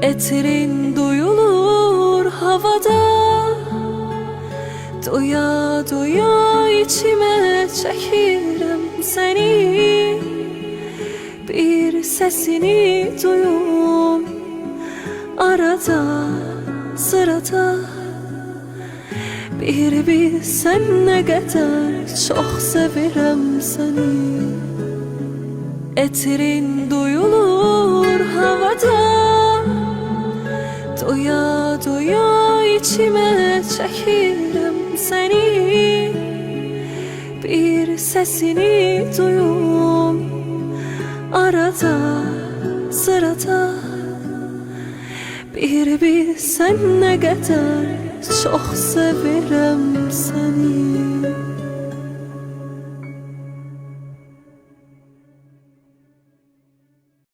Etirin duyulur havada, doya doya içime çəkirəm səni. Bir sesini duyum arada sırada. Bir bilsən nə qədər çox sevirəm səni. Etirin duyulur havada, doya doya içime çəkirəm səni. Bir sesini duyum arada sırada. Bir bilsən nə qədər çox sevirəm səni.